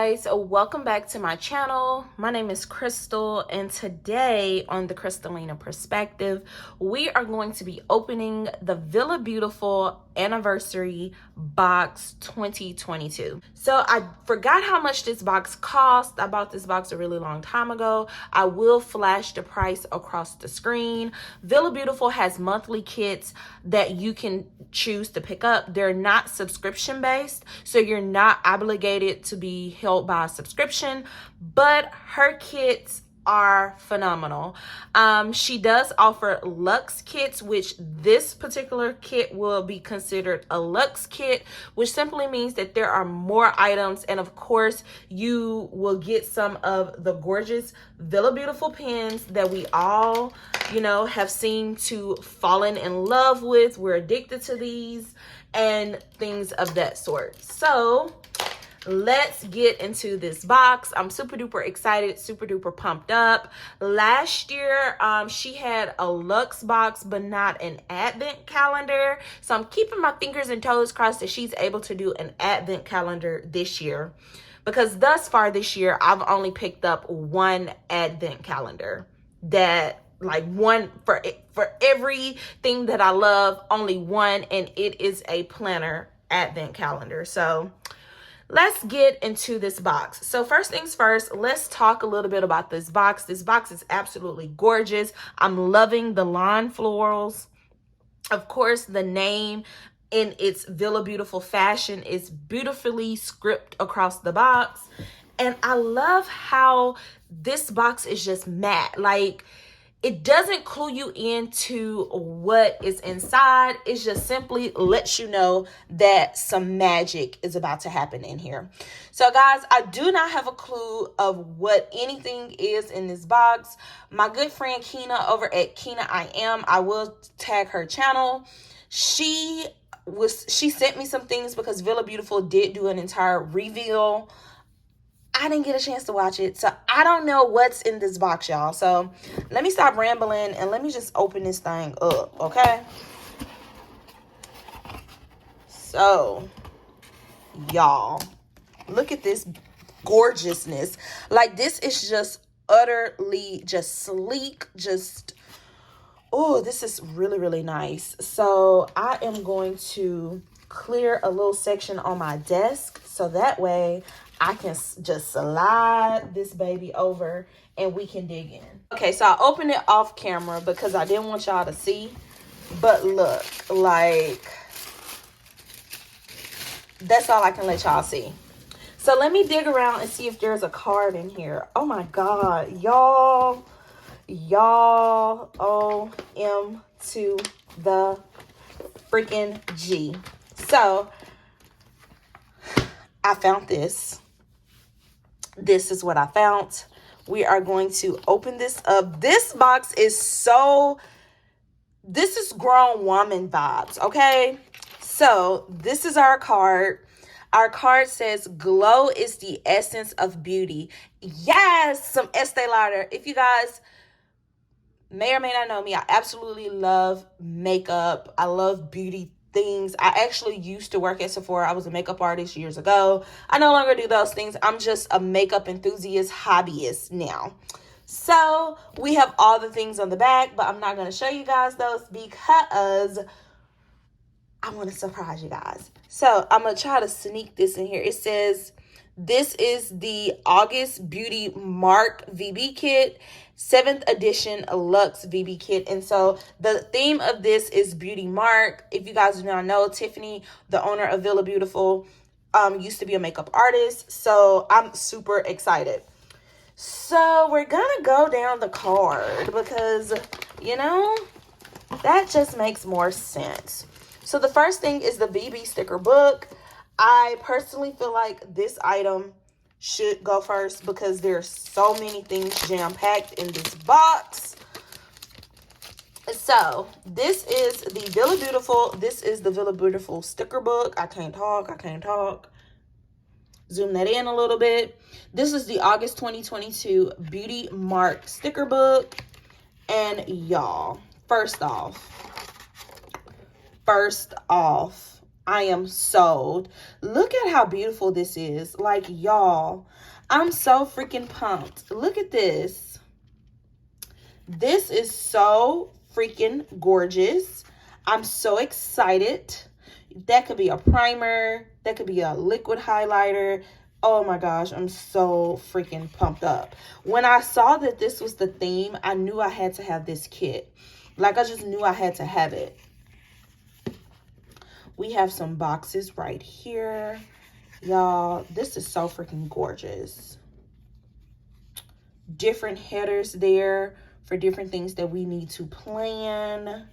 guys, welcome back to my channel. My name is Crystal, and today on the Crystallina Perspective, we are going to be opening the Villabeautifful Anniversary Box 2022. So I forgot how much this box cost. I bought this box a really long time ago. I will flash the price across the screen. Villabeautifful has monthly kits that you can choose to pick up. They're not subscription based, so you're not obligated to be held by a subscription, but her kits are phenomenal. She does offer luxe kits, which this particular kit will be considered a luxe kit, which simply means that there are more items, and of course you will get some of the gorgeous Villabeautifful pens that we all, have seemed to fallen in love with. We're addicted to these and things of that sort. So let's get into this box. I'm super duper excited, super duper pumped up. Last year, she had a luxe box, but not an advent calendar. So I'm keeping my fingers and toes crossed that she's able to do an advent calendar this year. Because thus far this year, I've only picked up one advent calendar. That, like, one for everything that I love, only one, and it is a planner advent calendar. So let's get into this box. So first things first, let's talk a little bit about this box. This box is absolutely gorgeous. I'm loving the lawn florals. Of course, the name in its Villabeautifful fashion is beautifully scripted across the box. And I love how this box is just matte. Like, it doesn't clue you into what is inside. It just simply lets you know that some magic is about to happen in here. So guys, I do not have a clue of what anything is in this box. My good friend Kina over at Kina I will tag her channel. She sent me some things because Villabeautifful did do an entire reveal. I didn't get a chance to watch it, so I don't know what's in this box, y'all. So let me stop rambling and let me just open this thing up, okay? So, y'all, look at this gorgeousness. Like, this is just utterly just sleek, just, oh, this is really, really nice. So I am going to clear a little section on my desk so that way I can just slide this baby over and we can dig in. Okay, so I opened it off camera because I didn't want y'all to see. But look, like, that's all I can let y'all see. So let me dig around and see if there's a card in here. Oh my God, y'all, OM to the freaking G. So I found this. This is what I found. We are going to open this up. This box is this is grown woman vibes, okay? So this is our card. Our card says, glow is the essence of beauty. Yes, some Estee Lauder. If you guys may or may not know me, I absolutely love makeup. I love beauty things. I actually used to work at Sephora. I was a makeup artist years ago. I no longer do those things. I'm just a makeup enthusiast, hobbyist now. So we have all the things on the back, but I'm not going to show you guys those because I want to surprise you guys. So I'm going to try to sneak this in here. It says, this is the August Beauty Mark VB kit, 7th edition Luxe VB kit. And so the theme of this is Beauty Mark. If you guys do not know, Tiffany, the owner of Villabeautifful, used to be a makeup artist. So I'm super excited. So we're going to go down the card because, that just makes more sense. So the first thing is the VB sticker book. I personally feel like this item should go first because there's so many things jam-packed in this box. So this is the Villabeautifful. This is the Villabeautifful sticker book. I can't talk. Zoom that in a little bit. This is the August 2022 Beauty Mark sticker book. And y'all, first off, I am sold. Look at how beautiful this is. Like, y'all, I'm so freaking pumped. Look at this. This is so freaking gorgeous. I'm so excited. That could be a primer. That could be a liquid highlighter. Oh my gosh, I'm so freaking pumped up. When I saw that this was the theme, I knew I had to have this kit. Like, I just knew I had to have it. We have some boxes right here. Y'all, this is so freaking gorgeous. Different headers there for different things that we need to plan.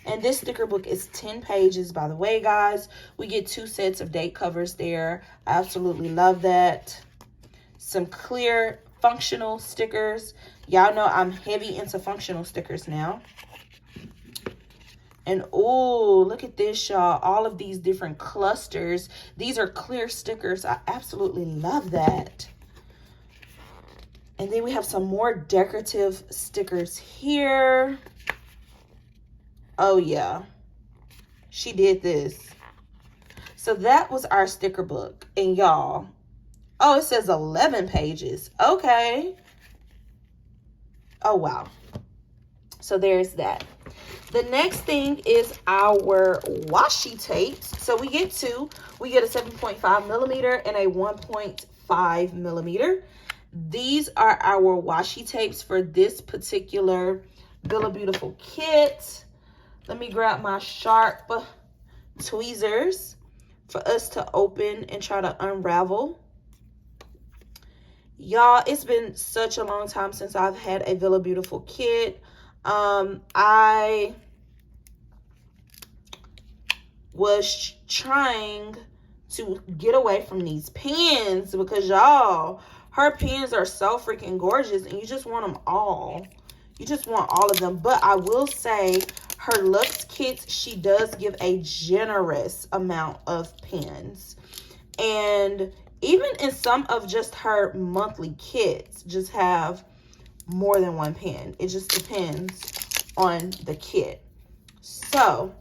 And this sticker book is 10 pages, by the way, guys. We get 2 sets of date covers there. I absolutely love that. Some clear functional stickers. Y'all know I'm heavy into functional stickers now. And oh, look at this, y'all. All of these different clusters. These are clear stickers. I absolutely love that. And then we have some more decorative stickers here. Oh, yeah. She did this. So that was our sticker book. And y'all, oh, it says 11 pages. Okay. Oh, wow. So there's that. The next thing is our washi tapes. So we get 2. We get a 7.5 millimeter and a 1.5 millimeter. These are our washi tapes for this particular Villabeautifful kit. Let me grab my sharp tweezers for us to open and try to unravel. Y'all, it's been such a long time since I've had a Villabeautifful kit. I was trying to get away from these pens because, y'all, her pens are so freaking gorgeous and you just want them all. You just want all of them. But I will say her Luxe kits, she does give a generous amount of pens. And even in some of just her monthly kits, just have more than 1 pen. It just depends on the kit. So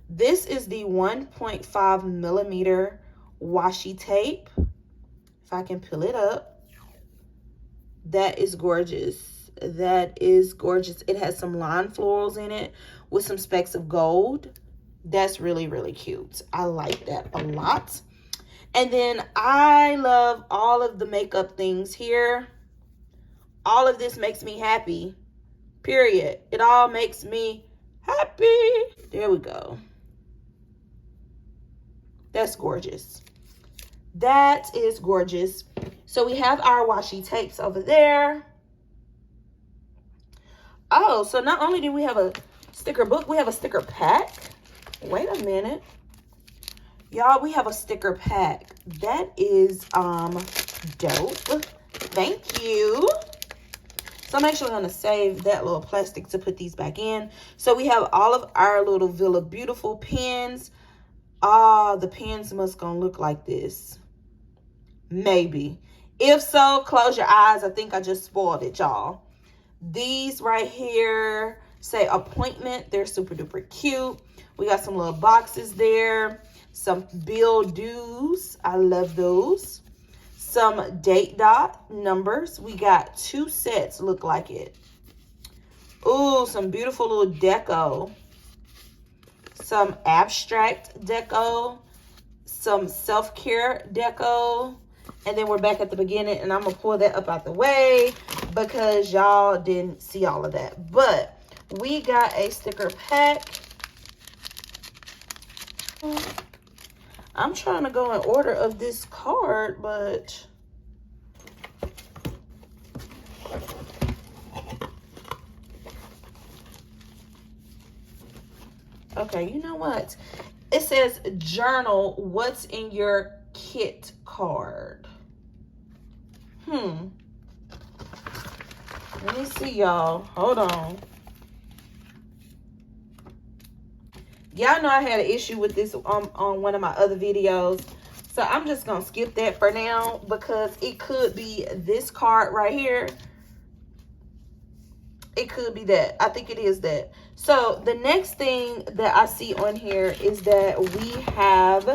this is the 1.5 millimeter washi tape. If I can pull it up. That is gorgeous. That is gorgeous. It has some line florals in it with some specks of gold. That's really, really cute. I like that a lot. And then I love all of the makeup things here. All of this makes me happy. Period. It all makes me happy. There we go. That's gorgeous. That is gorgeous. So we have our washi tapes over there. Oh, so not only do we have a sticker book, we have a sticker pack. Wait a minute. Y'all, we have a sticker pack. That is dope. Thank you. So I'm actually going to save that little plastic to put these back in. So we have all of our little Villabeautifful pens. Ah, the pens must gonna look like this. Maybe. If so, close your eyes. I think I just spoiled it, y'all. These right here say appointment. They're super duper cute. We got some little boxes there. Some bill dues. I love those. Some date dot numbers. We got 2 sets, look like it. Ooh, some beautiful little deco. Some abstract deco. Some self-care deco. And then we're back at the beginning, and I'm going to pull that up out the way because y'all didn't see all of that. But we got a sticker pack. I'm trying to go in order of this card, but okay, you know what? It says journal what's in your kit card. Let me see, y'all. Hold on. Y'all know I had an issue with this on one of my other videos. So I'm just going to skip that for now because it could be this card right here. It could be that. I think it is that. So the next thing that I see on here is that we have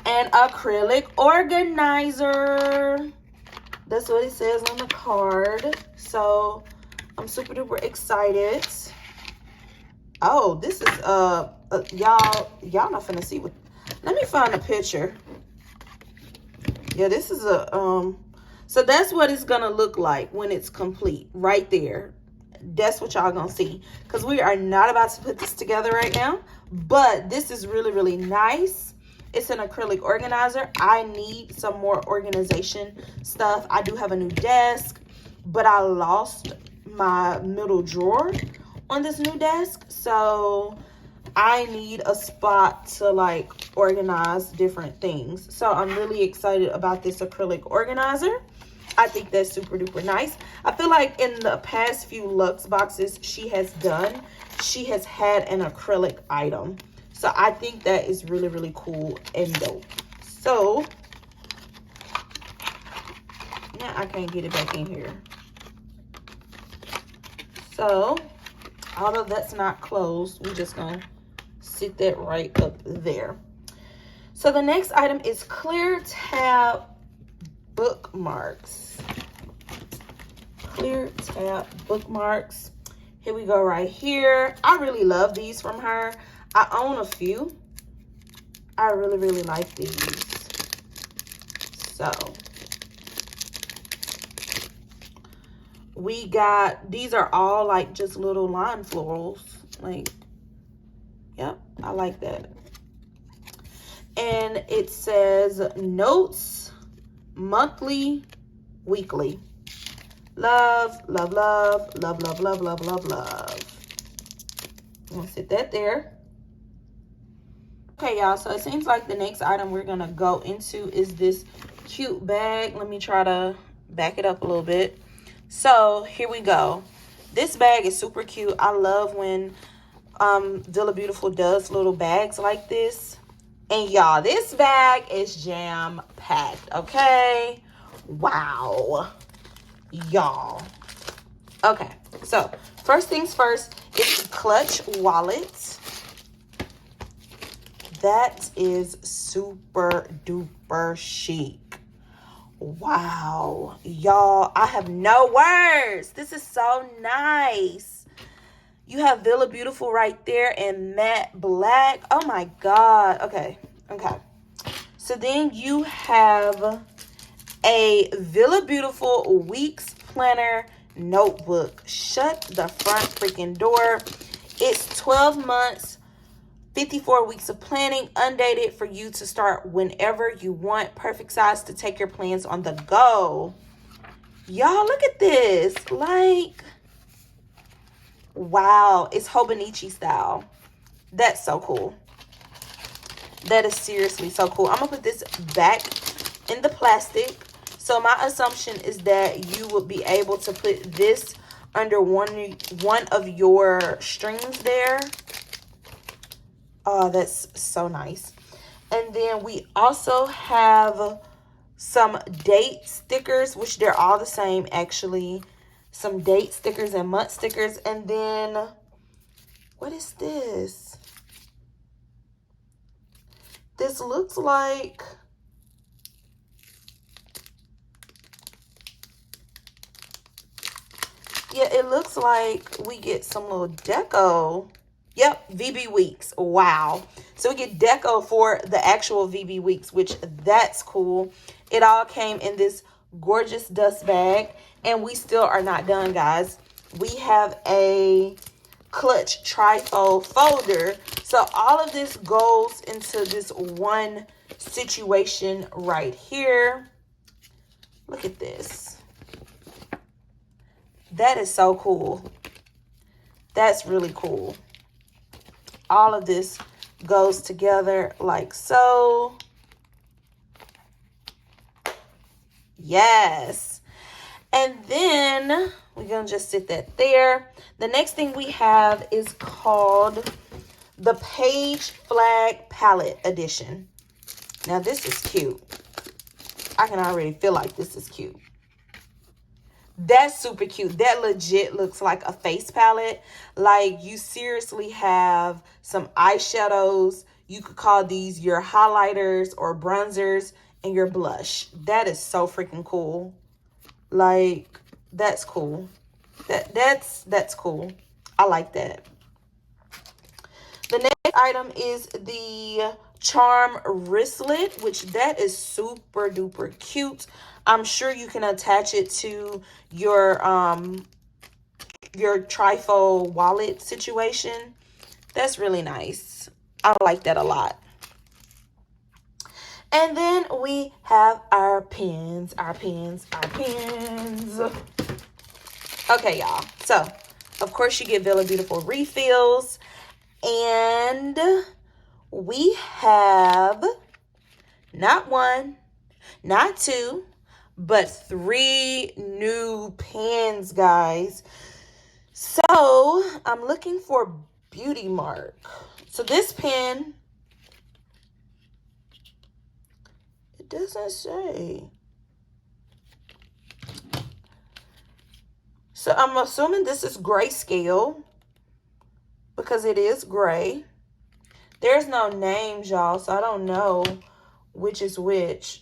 an acrylic organizer. That's what it says on the card. So I'm super duper excited. Oh, this is y'all not finna see what. Let me find a picture. Yeah, this is a so that's what it's gonna look like when it's complete right there. That's what y'all gonna see, because we are not about to put this together right now, but this is really, really nice. It's an acrylic organizer. I need some more organization stuff. I do have a new desk, but I lost my middle drawer on this new desk, so I need a spot to like organize different things. So I'm really excited about this acrylic organizer. I think that's super duper nice. I feel like in the past few Luxe boxes she has had an acrylic item. So I think that is really, really cool and dope. So now I can't get it back in here. So although that's not closed, we're just gonna sit that right up there. So the next item is clear tab bookmarks. Clear tab bookmarks. Here we go right here. I really love these from her. I own a few. I really, really like these. So we got, these are all like just little line florals. Like, yep, I like that. And it says notes, monthly, weekly. Love, love, love, love, love, love, love, love, love. I'm gonna sit that there. Okay, y'all, so it seems like the next item we're gonna go into is this cute bag. Let me try to back it up a little bit. So here we go. This bag is super cute. I love when Villabeautifful does little bags like this. And y'all, this bag is jam-packed, okay? Wow. Y'all. Okay, so first things first, it's the clutch wallet. That is super duper chic. Wow, y'all, I have no words. This is so nice. You have Villabeautifful right there in matte black. Oh my God. Okay. So then you have a Villabeautifful Weeks Planner notebook. Shut the front freaking door. It's 12 months, 54 weeks of planning, undated, for you to start whenever you want. Perfect size to take your plans on the go. Y'all, look at this. Like, wow, it's Hobonichi style. That's so cool. That is seriously so cool. I'm gonna put this back in the plastic. So my assumption is that you would be able to put this under one of your strings there. Oh, that's so nice. And then we also have some date stickers, which they're all the same actually. Some date stickers and month stickers. And then, what is this? This looks like, yeah, it looks like we get some little deco. Yep, VB Weeks. Wow. So we get deco for the actual VB Weeks, which that's cool. It all came in this gorgeous dust bag. And we still are not done, guys. We have a clutch trifold folder. So all of this goes into this one situation right here. Look at this. That is so cool. That's really cool. All of this goes together like so. Yes. And then we're going to just sit that there. The next thing we have is called the Page Flag Palette Edition. Now this is cute. I can already feel like this is cute. That's super cute. That legit looks like a face palette. Like, you seriously have some eyeshadows. You could call these your highlighters or bronzers and your blush. That is so freaking cool. Like, that's cool. That's cool. I like that. The next item is the charm wristlet, which that is super duper cute. I'm sure you can attach it to your trifold wallet situation. That's really nice. I like that a lot. And then we have our pens. Okay, y'all. So, of course, you get Villabeautifful refills. And we have not one, not two, but 3 new pens, guys. So I'm looking for Beauty Mark. So this pen, it doesn't say. So I'm assuming this is grayscale because it is gray. There's no names, y'all, so I don't know which is which.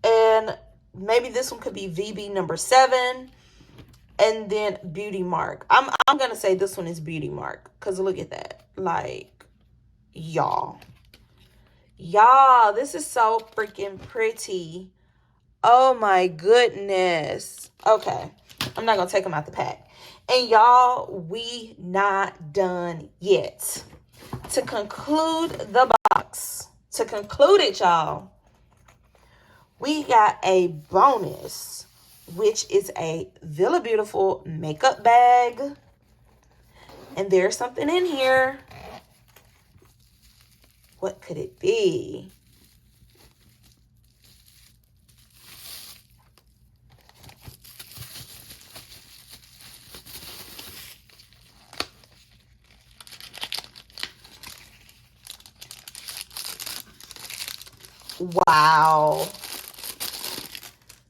And maybe this one could be VB number 7. And then Beauty Mark. I'm going to say this one is Beauty Mark. Because look at that. Like, y'all. Y'all, this is so freaking pretty. Oh, my goodness. Okay. I'm not going to take them out the pack. And y'all, we not done yet. To conclude the box. To conclude it, y'all. We got a bonus, which is a Villabeautifful makeup bag. And there's something in here. What could it be? Wow.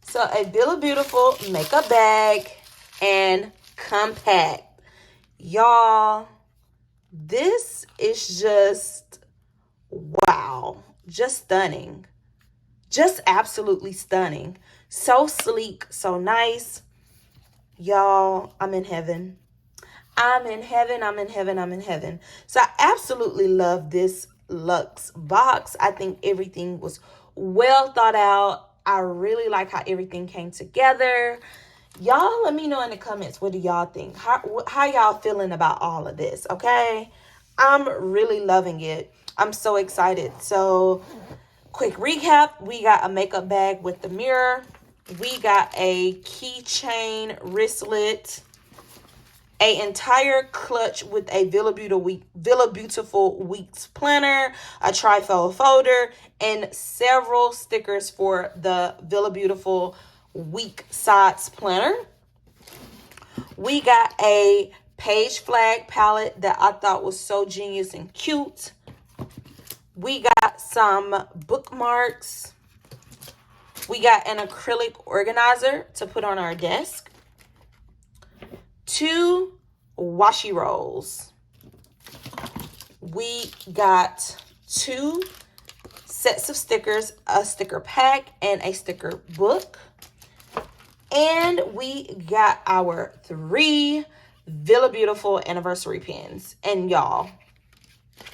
So a Villabeautifful makeup bag and compact. Y'all, this is just wow. Just stunning. Just absolutely stunning. So sleek, so nice. Y'all, I'm in heaven. I'm in heaven, I'm in heaven, I'm in heaven. So I absolutely love this luxe box. I think everything was well thought out. I really like how everything came together. Y'all, let me know in the comments, what do y'all think? How y'all feeling about all of this, okay? I'm really loving it. I'm so excited. So, quick recap. We got a makeup bag with the mirror. We got a keychain wristlet. An entire clutch with a Villabeautifful Weeks planner, a trifold folder, and several stickers for the Villabeautifful Week Sides planner. We got a page flag palette that I thought was so genius and cute. We got some bookmarks. We got an acrylic organizer to put on our desk. 2 washi rolls. We got 2 sets of stickers, a sticker pack and a sticker book. And we got our 3 Villabeautifful anniversary pins. And y'all,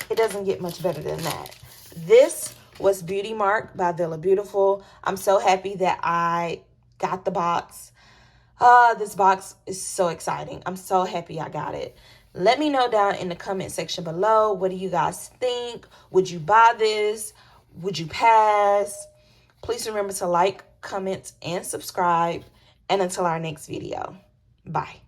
it doesn't get much better than that. This was Beauty Mark by Villabeautifful. I'm so happy that I got the box. This box is so exciting. I'm so happy I got it. Let me know down in the comment section below. What do you guys think? Would you buy this? Would you pass? Please remember to like, comment, and subscribe. And until our next video, bye.